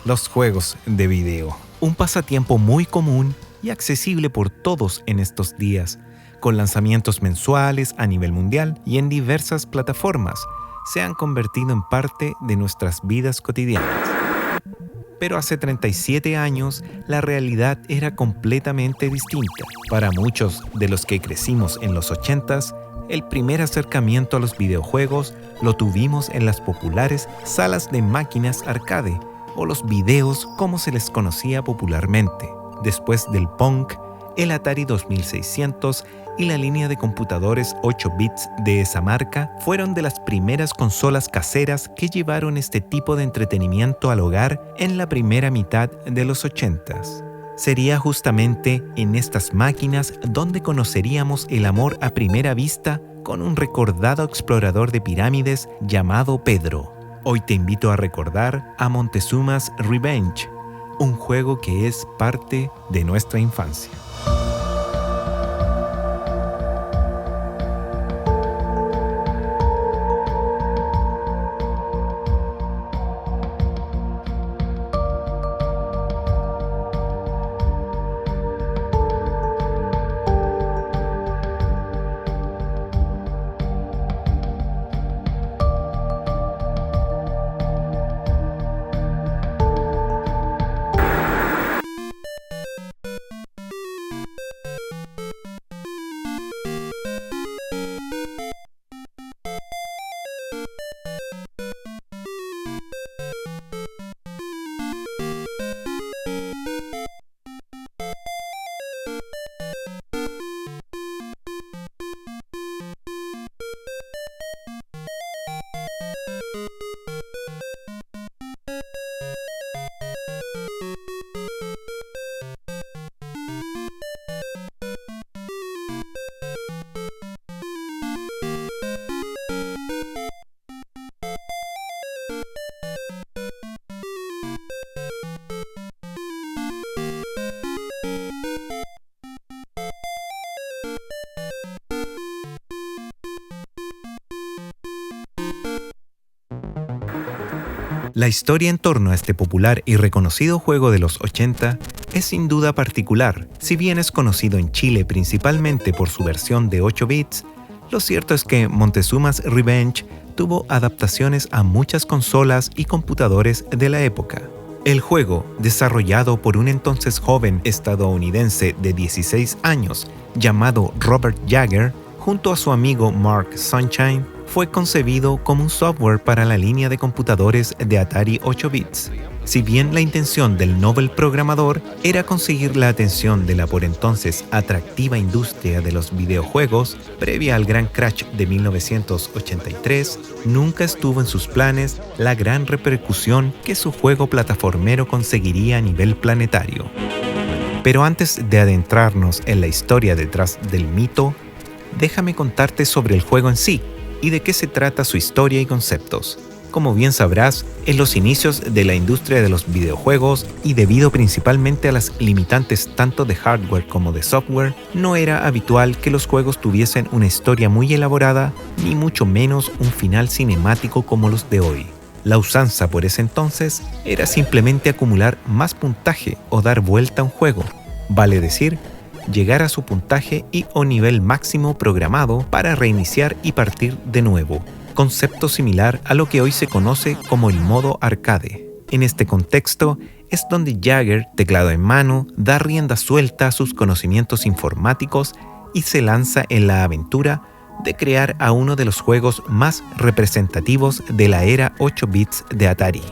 los juegos de video. Un pasatiempo muy común y accesible por todos en estos días, con lanzamientos mensuales a nivel mundial y en diversas plataformas, se han convertido en parte de nuestras vidas cotidianas. Pero hace 37 años, la realidad era completamente distinta. Para muchos de los que crecimos en los 80s, el primer acercamiento a los videojuegos lo tuvimos en las populares salas de máquinas arcade, o los videos como se les conocía popularmente. Después del Pong, el Atari 2600 y la línea de computadores 8 bits de esa marca fueron de las primeras consolas caseras que llevaron este tipo de entretenimiento al hogar en la primera mitad de los 80s. Sería justamente en estas máquinas donde conoceríamos el amor a primera vista con un recordado explorador de pirámides llamado Pedro. Hoy te invito a recordar a Montezuma's Revenge, un juego que es parte de nuestra infancia. La historia en torno a este popular y reconocido juego de los 80 es sin duda particular. Si bien es conocido en Chile principalmente por su versión de 8 bits, lo cierto es que Montezuma's Revenge tuvo adaptaciones a muchas consolas y computadores de la época. El juego, desarrollado por un entonces joven estadounidense de 16 años llamado Robert Jagger, junto a su amigo Mark Sunshine, fue concebido como un software para la línea de computadores de Atari 8 bits. Si bien la intención del Nobel programador era conseguir la atención de la por entonces atractiva industria de los videojuegos, previa al gran crash de 1983, nunca estuvo en sus planes la gran repercusión que su juego plataformero conseguiría a nivel planetario. Pero antes de adentrarnos en la historia detrás del mito, déjame contarte sobre el juego en sí y de qué se trata su historia y conceptos. Como bien sabrás, en los inicios de la industria de los videojuegos y debido principalmente a las limitantes tanto de hardware como de software, no era habitual que los juegos tuviesen una historia muy elaborada, ni mucho menos un final cinemático como los de hoy. La usanza por ese entonces era simplemente acumular más puntaje o dar vuelta a un juego, vale decir, llegar a su puntaje y o nivel máximo programado para reiniciar y partir de nuevo, concepto similar a lo que hoy se conoce como el modo arcade. En este contexto es donde Jagger, teclado en mano, da rienda suelta a sus conocimientos informáticos y se lanza en la aventura de crear a uno de los juegos más representativos de la era 8 bits de Atari.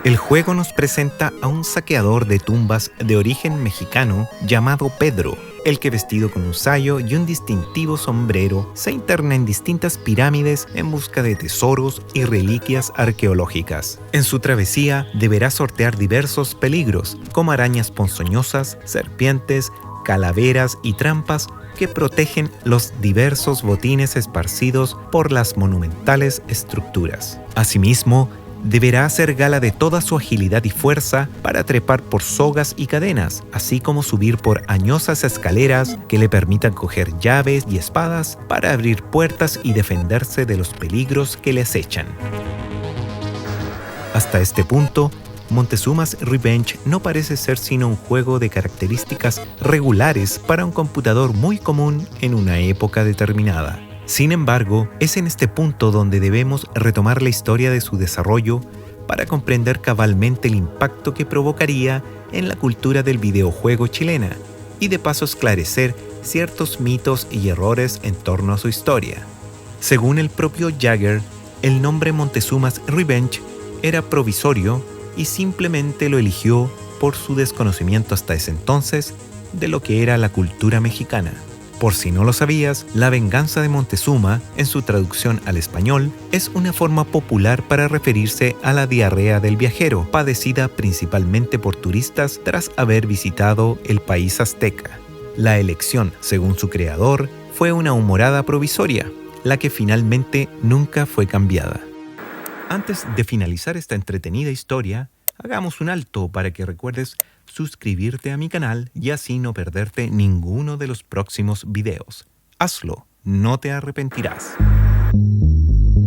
El juego nos presenta a un saqueador de tumbas de origen mexicano llamado Pedro, el que vestido con un sayo y un distintivo sombrero se interna en distintas pirámides en busca de tesoros y reliquias arqueológicas. En su travesía deberá sortear diversos peligros como arañas ponzoñosas, serpientes, calaveras y trampas que protegen los diversos botines esparcidos por las monumentales estructuras. Asimismo, deberá hacer gala de toda su agilidad y fuerza para trepar por sogas y cadenas, así como subir por añosas escaleras que le permitan coger llaves y espadas para abrir puertas y defenderse de los peligros que le acechan. Hasta este punto, Montezuma's Revenge no parece ser sino un juego de características regulares para un computador muy común en una época determinada. Sin embargo, es en este punto donde debemos retomar la historia de su desarrollo para comprender cabalmente el impacto que provocaría en la cultura del videojuego chilena y de paso esclarecer ciertos mitos y errores en torno a su historia. Según el propio Jagger, el nombre Montezuma's Revenge era provisorio y simplemente lo eligió por su desconocimiento hasta ese entonces de lo que era la cultura mexicana. Por si no lo sabías, La venganza de Montezuma, en su traducción al español, es una forma popular para referirse a la diarrea del viajero, padecida principalmente por turistas tras haber visitado el país azteca. La elección, según su creador, fue una humorada provisoria, la que finalmente nunca fue cambiada. Antes de finalizar esta entretenida historia, hagamos un alto para que recuerdes suscribirte a mi canal y así no perderte ninguno de los próximos videos. Hazlo, no te arrepentirás.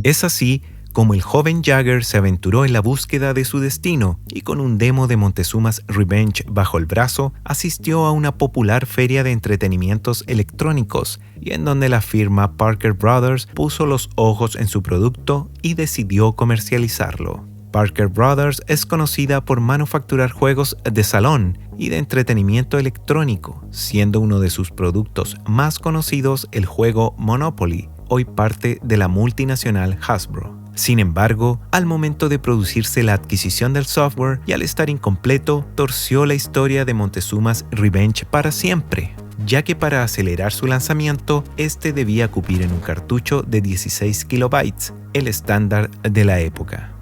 Es así como el joven Jagger se aventuró en la búsqueda de su destino y con un demo de Montezuma's Revenge bajo el brazo, asistió a una popular feria de entretenimientos electrónicos y en donde la firma Parker Brothers puso los ojos en su producto y decidió comercializarlo. Parker Brothers es conocida por manufacturar juegos de salón y de entretenimiento electrónico, siendo uno de sus productos más conocidos el juego Monopoly, hoy parte de la multinacional Hasbro. Sin embargo, al momento de producirse la adquisición del software y al estar incompleto, torció la historia de Montezuma's Revenge para siempre, ya que para acelerar su lanzamiento, este debía cupir en un cartucho de 16 kilobytes, el estándar de la época.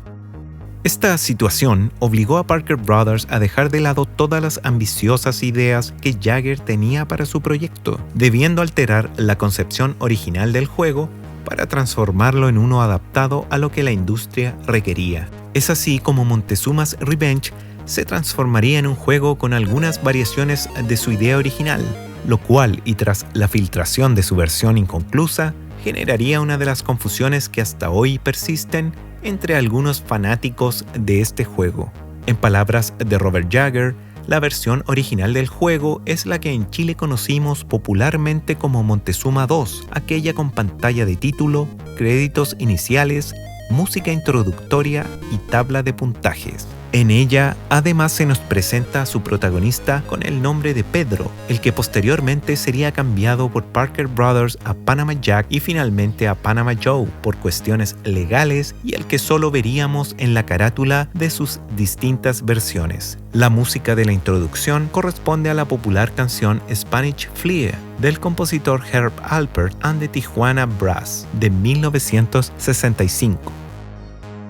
Esta situación obligó a Parker Brothers a dejar de lado todas las ambiciosas ideas que Jagger tenía para su proyecto, debiendo alterar la concepción original del juego para transformarlo en uno adaptado a lo que la industria requería. Es así como Montezuma's Revenge se transformaría en un juego con algunas variaciones de su idea original, lo cual, y tras la filtración de su versión inconclusa, generaría una de las confusiones que hasta hoy persisten entre algunos fanáticos de este juego. En palabras de Robert Jagger, la versión original del juego es la que en Chile conocimos popularmente como Montezuma 2, aquella con pantalla de título, créditos iniciales, música introductoria y tabla de puntajes. En ella, además, se nos presenta a su protagonista con el nombre de Pedro, el que posteriormente sería cambiado por Parker Brothers a Panama Jack y finalmente a Panama Joe por cuestiones legales y el que solo veríamos en la carátula de sus distintas versiones. La música de la introducción corresponde a la popular canción Spanish Flea del compositor Herb Alpert and the Tijuana Brass de 1965.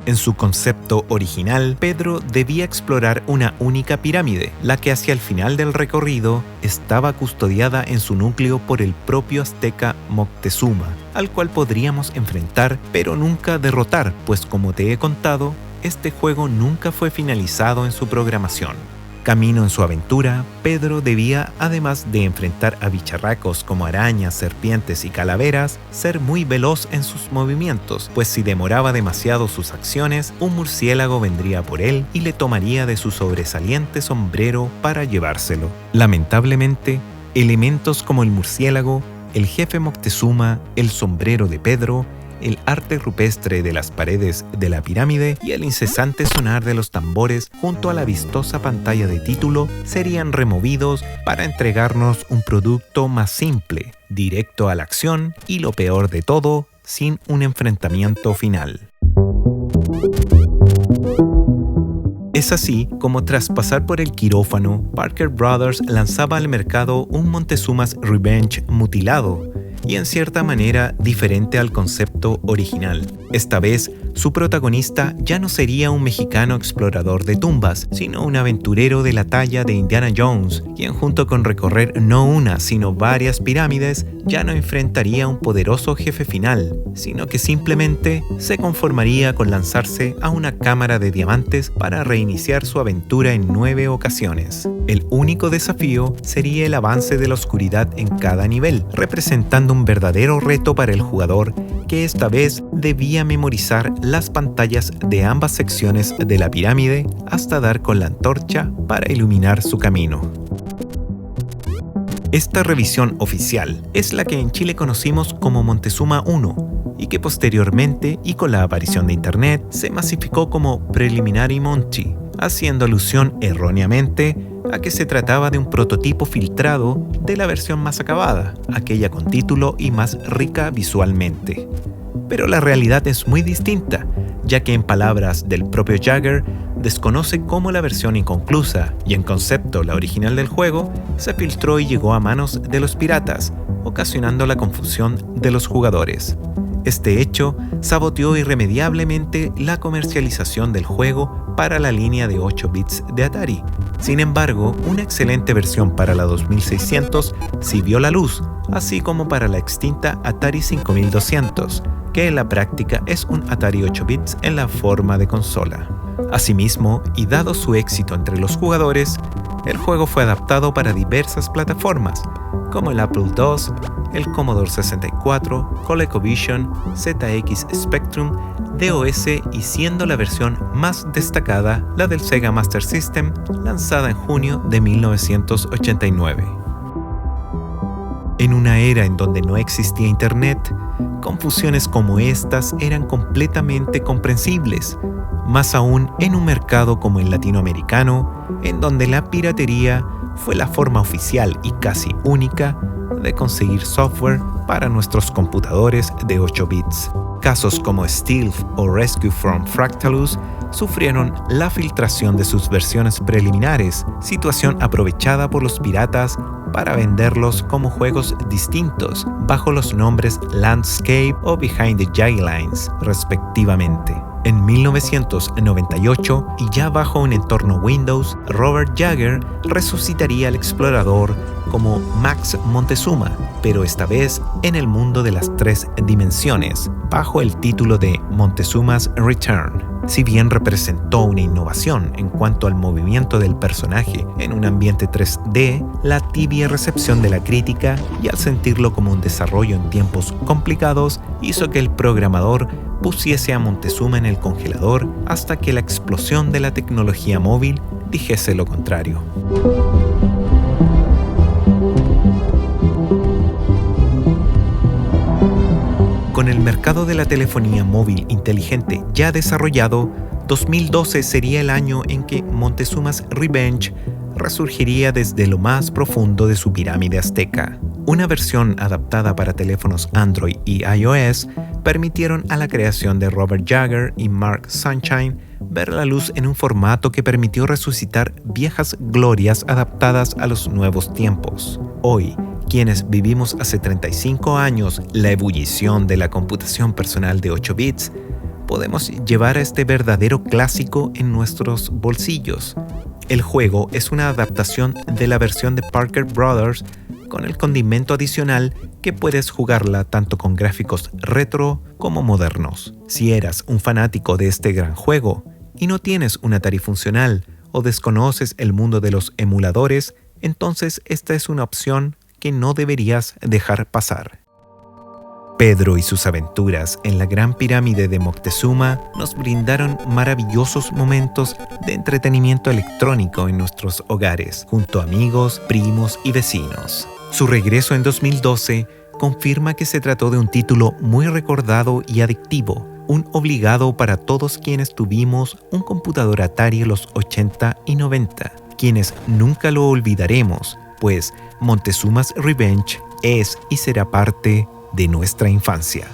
En su concepto original, Pedro debía explorar una única pirámide, la que hacia el final del recorrido estaba custodiada en su núcleo por el propio azteca Moctezuma, al cual podríamos enfrentar pero nunca derrotar, pues como te he contado, este juego nunca fue finalizado en su programación. Camino en su aventura, Pedro debía, además de enfrentar a bicharracos como arañas, serpientes y calaveras, ser muy veloz en sus movimientos, pues si demoraba demasiado sus acciones, un murciélago vendría por él y le tomaría de su sobresaliente sombrero para llevárselo. Lamentablemente, elementos como el murciélago, el jefe Moctezuma, el sombrero de Pedro, el arte rupestre de las paredes de la pirámide y el incesante sonar de los tambores junto a la vistosa pantalla de título serían removidos para entregarnos un producto más simple, directo a la acción y lo peor de todo, sin un enfrentamiento final. Es así como tras pasar por el quirófano, Parker Brothers lanzaba al mercado un Montezuma's Revenge mutilado, y en cierta manera diferente al concepto original. Esta vez, su protagonista ya no sería un mexicano explorador de tumbas, sino un aventurero de la talla de Indiana Jones, quien junto con recorrer no una, sino varias pirámides, ya no enfrentaría a un poderoso jefe final, sino que simplemente se conformaría con lanzarse a una cámara de diamantes para reiniciar su aventura en 9 ocasiones. El único desafío sería el avance de la oscuridad en cada nivel, representando un verdadero reto para el jugador que esta vez debía debía memorizar las pantallas de ambas secciones de la pirámide hasta dar con la antorcha para iluminar su camino. Esta revisión oficial es la que en Chile conocimos como Montezuma I y que posteriormente, y con la aparición de Internet, se masificó como Preliminary Monty, haciendo alusión erróneamente a que se trataba de un prototipo filtrado de la versión más acabada, aquella con título y más rica visualmente. Pero la realidad es muy distinta, ya que en palabras del propio Jagger, desconoce cómo la versión inconclusa y en concepto la original del juego se filtró y llegó a manos de los piratas, ocasionando la confusión de los jugadores. Este hecho saboteó irremediablemente la comercialización del juego para la línea de 8 bits de Atari. Sin embargo, una excelente versión para la 2600 sí vio la luz, así como para la extinta Atari 5200, que en la práctica es un Atari 8 bits en la forma de consola. Asimismo, y dado su éxito entre los jugadores, el juego fue adaptado para diversas plataformas, como el Apple II, el Commodore 64, ColecoVision, ZX Spectrum, DOS y siendo la versión más destacada la del Sega Master System, lanzada en junio de 1989. En una era en donde no existía Internet, confusiones como estas eran completamente comprensibles, más aún en un mercado como el latinoamericano, en donde la piratería fue la forma oficial y casi única de conseguir software para nuestros computadores de 8 bits. Casos como Stealth o Rescue from Fractalus sufrieron la filtración de sus versiones preliminares, situación aprovechada por los piratas para venderlos como juegos distintos bajo los nombres Landscape o Behind the Guidelines, respectivamente. En 1998, y ya bajo un entorno Windows, Robert Jagger resucitaría al explorador como Max Montezuma, pero esta vez en el mundo de las 3 dimensiones, bajo el título de Montezuma's Return. Si bien representó una innovación en cuanto al movimiento del personaje en un ambiente 3D, la tibia recepción de la crítica y al sentirlo como un desarrollo en tiempos complicados hizo que el programador pusiese a Montezuma en el congelador hasta que la explosión de la tecnología móvil dijese lo contrario. Con el mercado de la telefonía móvil inteligente ya desarrollado, 2012 sería el año en que Montezuma's Revenge resurgiría desde lo más profundo de su pirámide azteca. Una versión adaptada para teléfonos Android y iOS permitieron a la creación de Robert Jagger y Mark Sunshine ver la luz en un formato que permitió resucitar viejas glorias adaptadas a los nuevos tiempos. Hoy, quienes vivimos hace 35 años la ebullición de la computación personal de 8 bits, podemos llevar a este verdadero clásico en nuestros bolsillos. El juego es una adaptación de la versión de Parker Brothers con el condimento adicional que puedes jugarla tanto con gráficos retro como modernos. Si eras un fanático de este gran juego y no tienes un Atari funcional o desconoces el mundo de los emuladores, entonces esta es una opción que no deberías dejar pasar. Pedro y sus aventuras en la Gran Pirámide de Moctezuma nos brindaron maravillosos momentos de entretenimiento electrónico en nuestros hogares, junto a amigos, primos y vecinos. Su regreso en 2012 confirma que se trató de un título muy recordado y adictivo, un obligado para todos quienes tuvimos un computador Atari en los 80 y 90, quienes nunca lo olvidaremos, pues Montezuma's Revenge es y será parte de nuestra infancia.